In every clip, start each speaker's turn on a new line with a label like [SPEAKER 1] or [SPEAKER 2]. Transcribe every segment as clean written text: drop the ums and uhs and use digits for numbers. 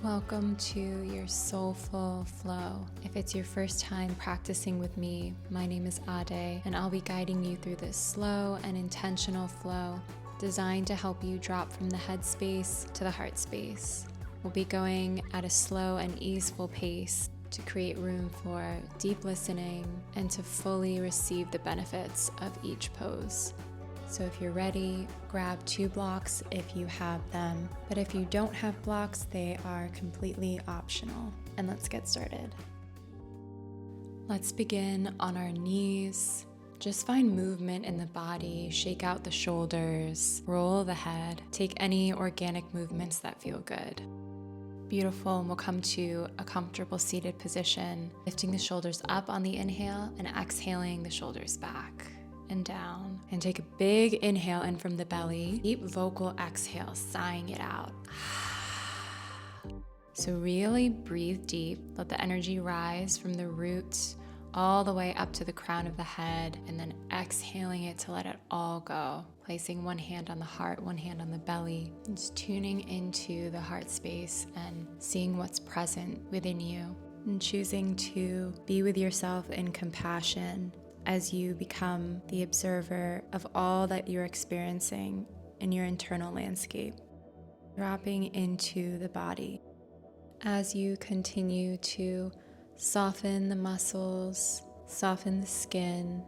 [SPEAKER 1] Welcome to your Soulful Flow. If it's your first time practicing with me, my name is Adey, and I'll be guiding you through this slow and intentional flow designed to help you drop from the head space to the heart space. We'll be going at a slow and easeful pace to create room for deep listening and to fully receive the benefits of each pose. So if you're ready, grab 2 blocks if you have them. But if you don't have blocks, they are completely optional. And let's get started. Let's begin on our knees. Just find movement in the body, shake out the shoulders, roll the head, take any organic movements that feel good. Beautiful, and we'll come to a comfortable seated position, lifting the shoulders up on the inhale and exhaling the shoulders back and down. And take a big inhale in from the belly, deep vocal exhale, sighing it out. So really breathe deep, let the energy rise from the roots all the way up to the crown of the head, and then exhaling it to let it all go. Placing one hand on the heart, one hand on the belly, and just tuning into the heart space and seeing what's present within you, and choosing to be with yourself in compassion as you become the observer of all that you're experiencing in your internal landscape. Dropping into the body as you continue to soften the muscles, soften the skin,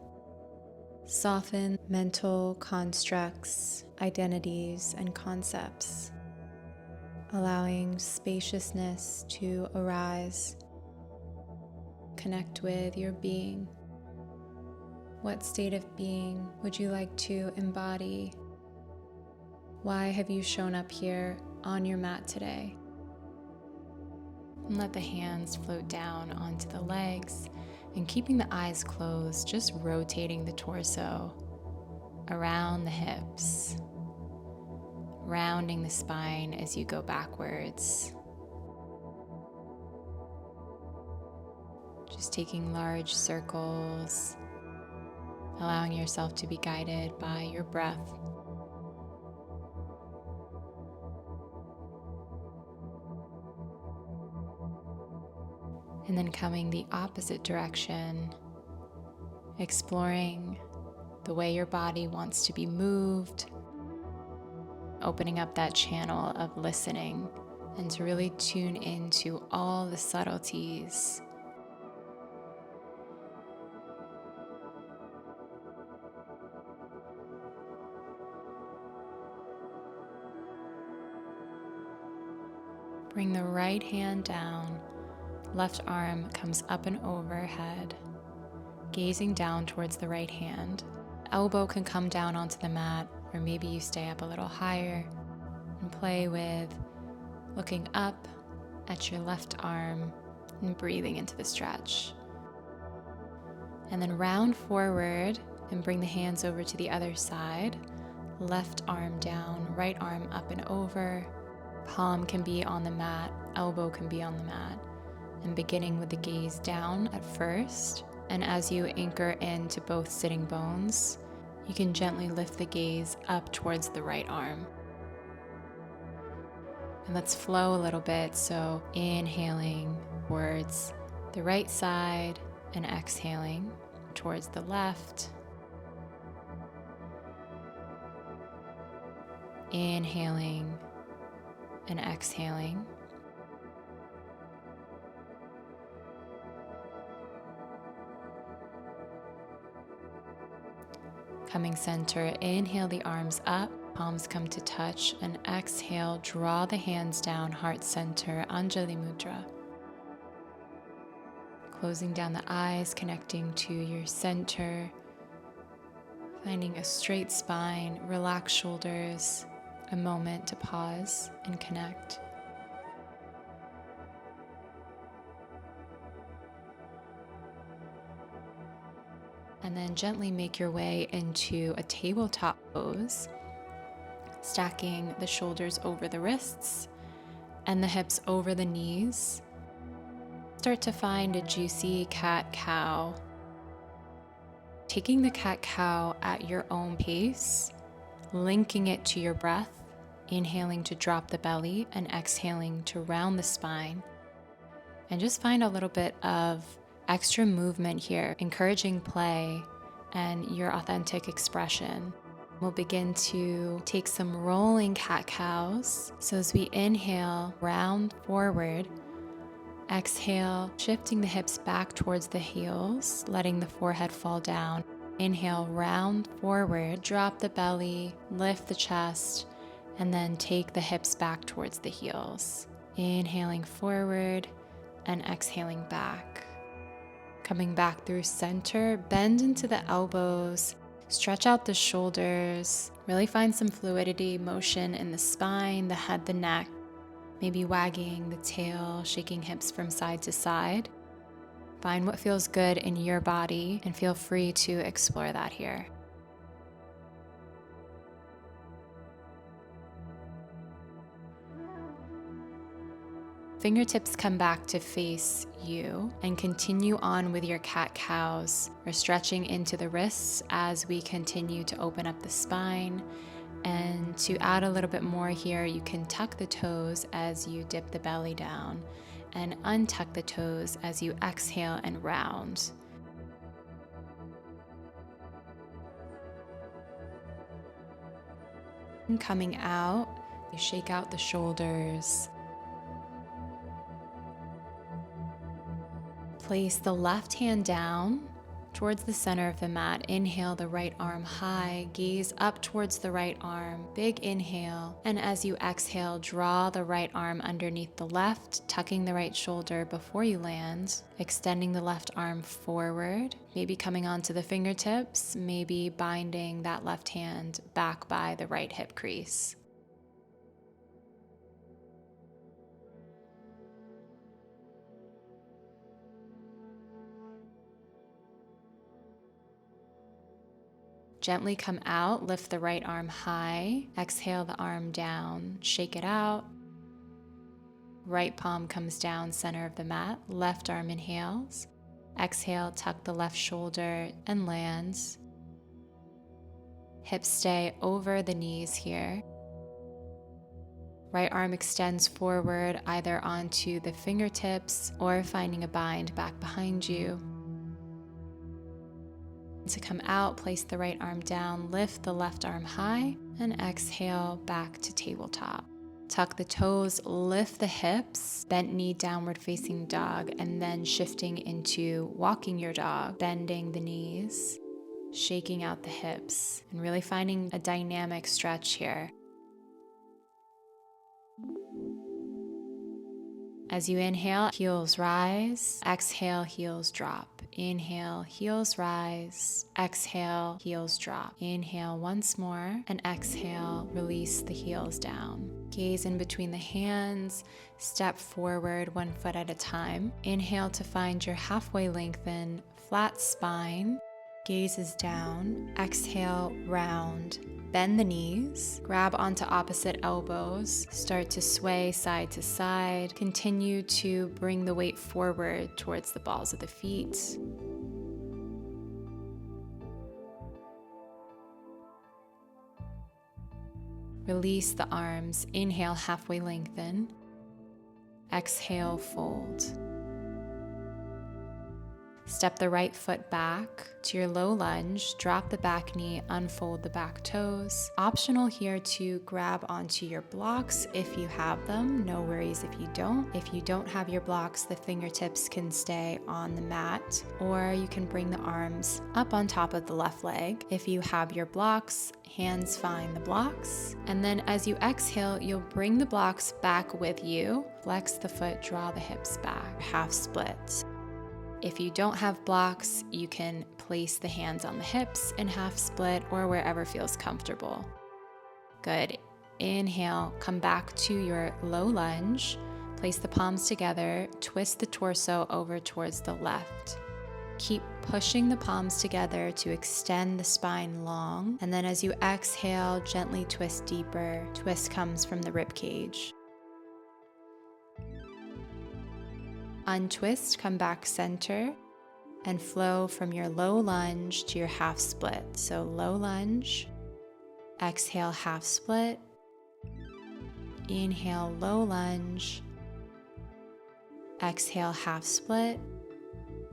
[SPEAKER 1] soften mental constructs, identities, and concepts, allowing spaciousness to arise. Connect with your being. What state of being would you like to embody? Why have you shown up here on your mat today? And let the hands float down onto the legs, and keeping the eyes closed, just rotating the torso around the hips, rounding the spine as you go backwards. Just taking large circles, allowing yourself to be guided by your breath. And then coming the opposite direction, exploring the way your body wants to be moved, opening up that channel of listening, and to really tune into all the subtleties. Bring the right hand down, left arm comes up and overhead, gazing down towards the right hand. Elbow can come down onto the mat, or maybe you stay up a little higher and play with looking up at your left arm and breathing into the stretch. And then round forward and bring the hands over to the other side. Left arm down, right arm up and over. Palm can be on the mat, elbow can be on the mat. And beginning with the gaze down at first, and as you anchor into both sitting bones, you can gently lift the gaze up towards the right arm. And let's flow a little bit, so inhaling towards the right side and exhaling towards the left. Inhaling and exhaling. Coming center, inhale the arms up, palms come to touch, and exhale, draw the hands down, heart center, Anjali Mudra. Closing down the eyes, connecting to your center, finding a straight spine, relaxed shoulders, a moment to pause and connect. And then gently make your way into a tabletop pose, stacking the shoulders over the wrists and the hips over the knees. Start to find a juicy cat-cow. Taking the cat-cow at your own pace, linking it to your breath, Inhaling to drop the belly and exhaling to round the spine. And just find a little bit of extra movement here, encouraging play and your authentic expression. We'll begin to take some rolling cat-cows. So as we inhale, round forward. Exhale, shifting the hips back towards the heels, letting the forehead fall down. Inhale, round forward, drop the belly, lift the chest, and then take the hips back towards the heels. Inhaling forward and exhaling back. Coming back through center, bend into the elbows, stretch out the shoulders, really find some fluidity, motion in the spine, the head, the neck. Maybe wagging the tail, shaking hips from side to side. Find what feels good in your body and feel free to explore that here. Fingertips come back to face you and continue on with your cat-cows. We're stretching into the wrists as we continue to open up the spine. And to add a little bit more here, you can tuck the toes as you dip the belly down and untuck the toes as you exhale and round. And coming out, you shake out the shoulders. Place the left hand down towards the center of the mat. Inhale the right arm high, gaze up towards the right arm, big inhale. And as you exhale, draw the right arm underneath the left, tucking the right shoulder before you land, extending the left arm forward, maybe coming onto the fingertips, maybe binding that left hand back by the right hip crease. Gently come out, lift the right arm high, exhale the arm down, shake it out. Right palm comes down, center of the mat, left arm inhales. Exhale, tuck the left shoulder and lands. Hips stay over the knees here. Right arm extends forward, either onto the fingertips or finding a bind back behind you. To come out, place the right arm down, lift the left arm high, and exhale back to tabletop. Tuck the toes, lift the hips, bent knee, downward facing dog, and then shifting into walking your dog, bending the knees, shaking out the hips, and really finding a dynamic stretch here. As you inhale, heels rise, exhale, heels drop. Inhale, heels rise, exhale, heels drop. Inhale once more, and exhale, release the heels down. Gaze in between the hands, step forward 1 foot at a time. Inhale to find your halfway lengthen, flat spine. Gaze is down, exhale, round. Bend the knees, grab onto opposite elbows, start to sway side to side. Continue to bring the weight forward towards the balls of the feet. Release the arms. Inhale, halfway lengthen. Exhale, fold. Step the right foot back to your low lunge, drop the back knee, unfold the back toes. Optional here to grab onto your blocks if you have them, no worries if you don't. If you don't have your blocks, the fingertips can stay on the mat, or you can bring the arms up on top of the left leg. If you have your blocks, hands find the blocks. And then as you exhale, you'll bring the blocks back with you. Flex the foot, draw the hips back, half split. If you don't have blocks, you can place the hands on the hips in half split or wherever feels comfortable. Good. Inhale, come back to your low lunge. Place the palms together, twist the torso over towards the left. Keep pushing the palms together to extend the spine long. And then as you exhale, gently twist deeper. Twist comes from the rib cage. Untwist, come back center, and flow from your low lunge to your half split. So low lunge, exhale, half split, Inhale, low lunge. Exhale, half split.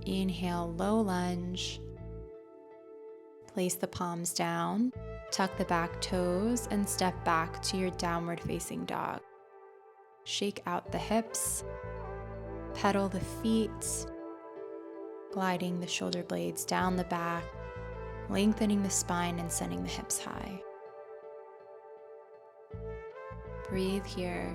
[SPEAKER 1] Inhale, low lunge. Place the palms down. Tuck the back toes and step back to your downward facing dog. Shake out the hips. Pedal the feet. Gliding the shoulder blades down the back. Lengthening the spine and sending the hips high. Breathe here.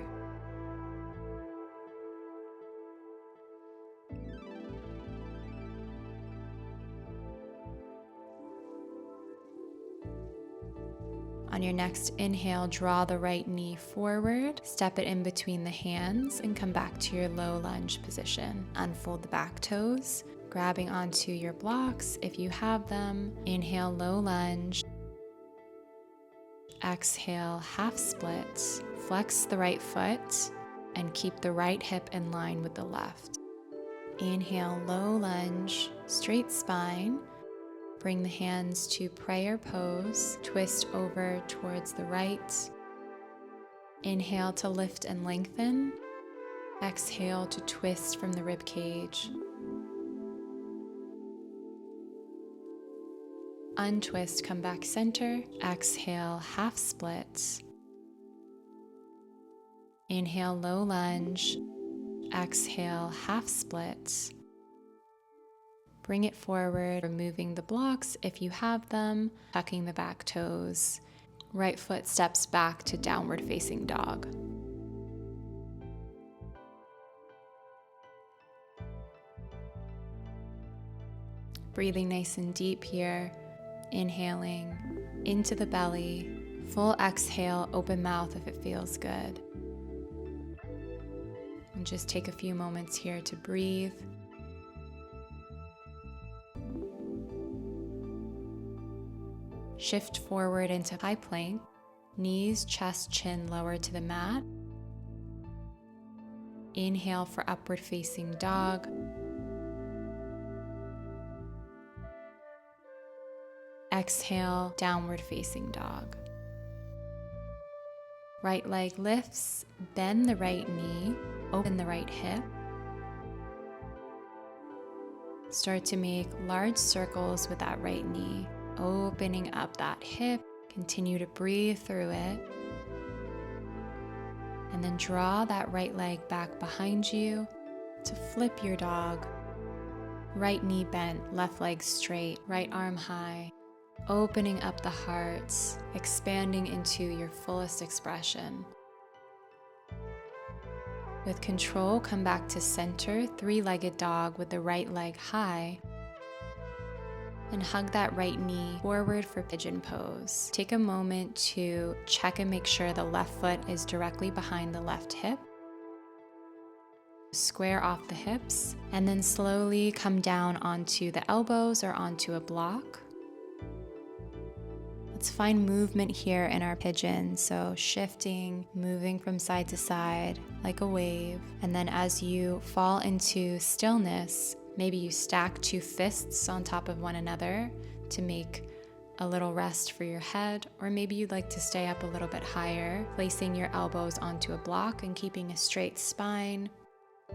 [SPEAKER 1] On your next inhale, draw the right knee forward, step it in between the hands, and come back to your low lunge position. Unfold the back toes, grabbing onto your blocks if you have them. Inhale, low lunge. Exhale, half split. Flex the right foot and keep the right hip in line with the left. Inhale, low lunge, straight spine. Bring the hands to prayer pose. Twist over towards the right. Inhale to lift and lengthen. Exhale to twist from the rib cage. Untwist, come back center. Exhale, half split. Inhale, low lunge. Exhale, half split. Bring it forward, removing the blocks if you have them, tucking the back toes. Right foot steps back to downward facing dog. Breathing nice and deep here. Inhaling into the belly. Full exhale, open mouth if it feels good. And just take a few moments here to breathe. Shift forward into high plank. Knees, chest, chin lower to the mat. Inhale for upward facing dog. Exhale, downward facing dog. Right leg lifts, bend the right knee, open the right hip. Start to make large circles with that right knee, opening up that hip. Continue to breathe through it. And then draw that right leg back behind you to flip your dog. Right knee bent, left leg straight, right arm high. Opening up the heart, expanding into your fullest expression. With control, come back to center, three-legged dog with the right leg high. And hug that right knee forward for pigeon pose. Take a moment to check and make sure the left foot is directly behind the left hip. Square off the hips, and then slowly come down onto the elbows or onto a block. Let's find movement here in our pigeon, so shifting, moving from side to side like a wave. And then as you fall into stillness, maybe you stack two fists on top of one another to make a little rest for your head, or maybe you'd like to stay up a little bit higher, placing your elbows onto a block and keeping a straight spine.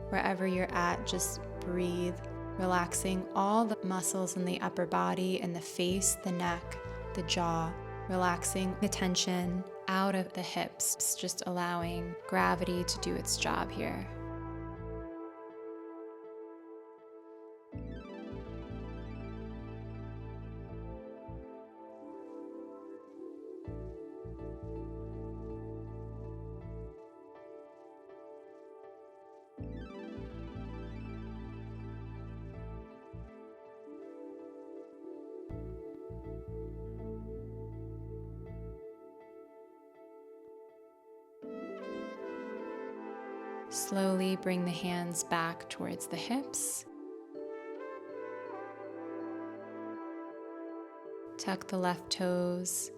[SPEAKER 1] Wherever you're at, just breathe, relaxing all the muscles in the upper body and the face, the neck, the jaw, relaxing the tension out of the hips, just allowing gravity to do its job here. Slowly bring the hands back towards the hips. Tuck the left toes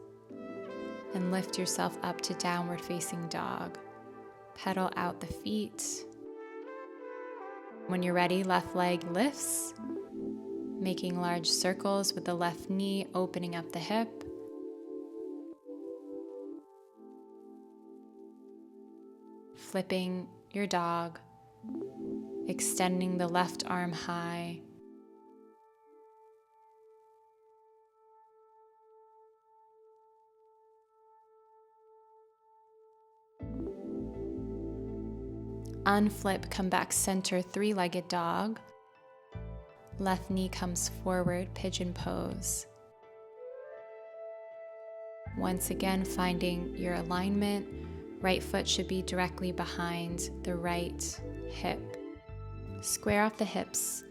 [SPEAKER 1] and lift yourself up to downward facing dog. Pedal out the feet. When you're ready, left leg lifts, making large circles with the left knee, opening up the hip. flipping your dog, extending the left arm high, unflip, come back center, three-legged dog. Left knee comes forward, pigeon pose. Once again, finding your alignment. Right foot should be directly behind the right hip. Square off the hips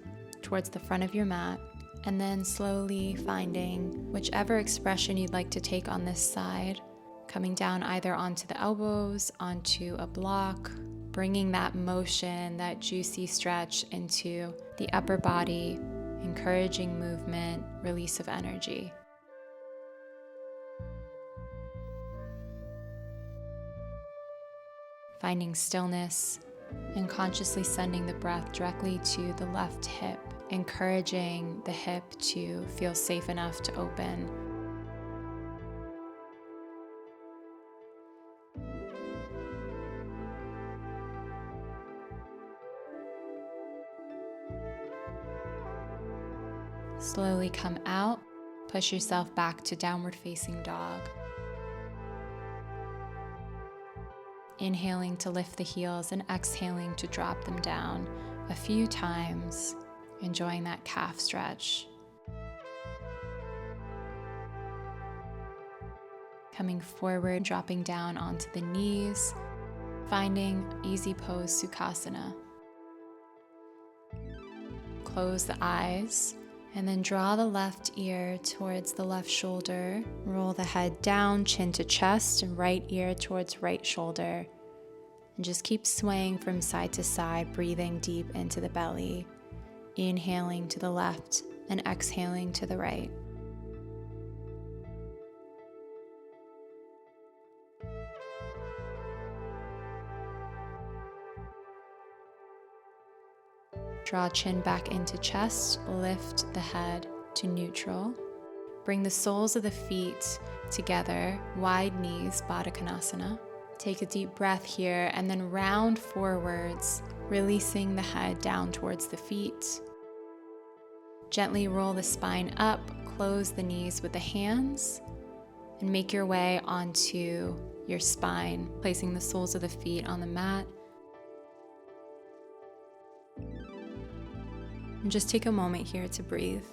[SPEAKER 1] towards the front of your mat, and then slowly finding whichever expression you'd like to take on this side, coming down either onto the elbows, onto a block, bringing that motion, that juicy stretch into the upper body, encouraging movement, release of energy. Finding stillness and consciously sending the breath directly to the left hip, encouraging the hip to feel safe enough to open. Slowly come out, push yourself back to downward facing dog. Inhaling to lift the heels and exhaling to drop them down a few times, enjoying that calf stretch. Coming forward, dropping down onto the knees, finding easy pose Sukhasana. Close the eyes. And then draw the left ear towards the left shoulder. Roll the head down, chin to chest, and right ear towards right shoulder. And just keep swaying from side to side, breathing deep into the belly. Inhaling to the left and exhaling to the right. Draw chin back into chest, lift the head to neutral. Bring the soles of the feet together, wide knees, Baddha Konasana. Take a deep breath here and then round forwards, releasing the head down towards the feet. Gently roll the spine up, close the knees with the hands, and make your way onto your spine, placing the soles of the feet on the mat. And just take a moment here to breathe.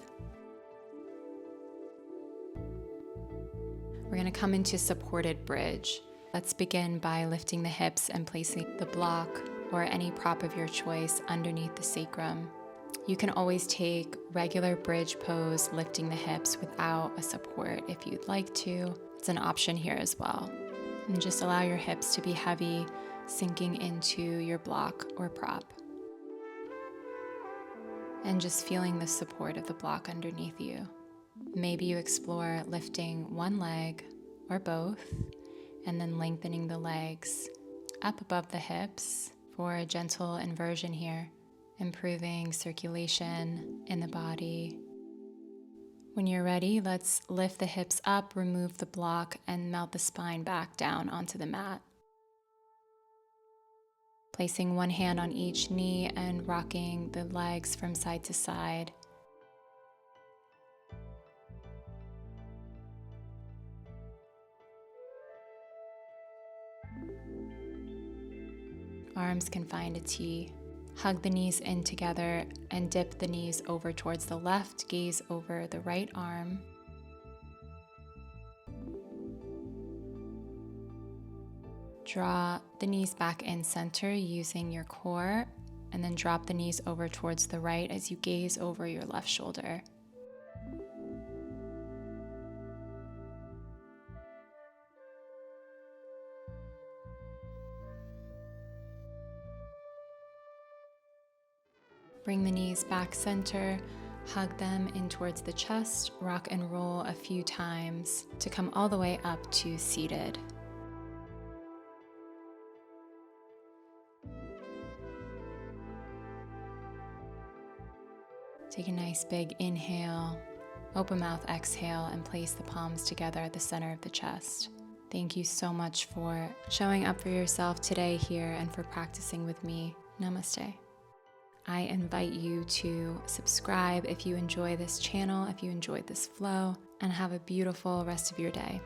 [SPEAKER 1] We're going to come into supported bridge. Let's begin by lifting the hips and placing the block or any prop of your choice underneath the sacrum. You can always take regular bridge pose, lifting the hips without a support if you'd like to. It's an option here as well. And just allow your hips to be heavy, sinking into your block or prop. And just feeling the support of the block underneath you. Maybe you explore lifting one leg or both, and then lengthening the legs up above the hips for a gentle inversion here, improving circulation in the body. When you're ready, let's lift the hips up, remove the block, and melt the spine back down onto the mat. Placing one hand on each knee and rocking the legs from side to side. Arms can find a T. Hug the knees in together and dip the knees over towards the left, gaze over the right arm. Draw the knees back in center using your core, and then drop the knees over towards the right as you gaze over your left shoulder. Bring the knees back center, hug them in towards the chest, rock and roll a few times to come all the way up to seated. Take a nice big inhale, open mouth exhale, and place the palms together at the center of the chest. Thank you so much for showing up for yourself today here and for practicing with me. Namaste. I invite you to subscribe if you enjoy this channel, if you enjoyed this flow, and have a beautiful rest of your day.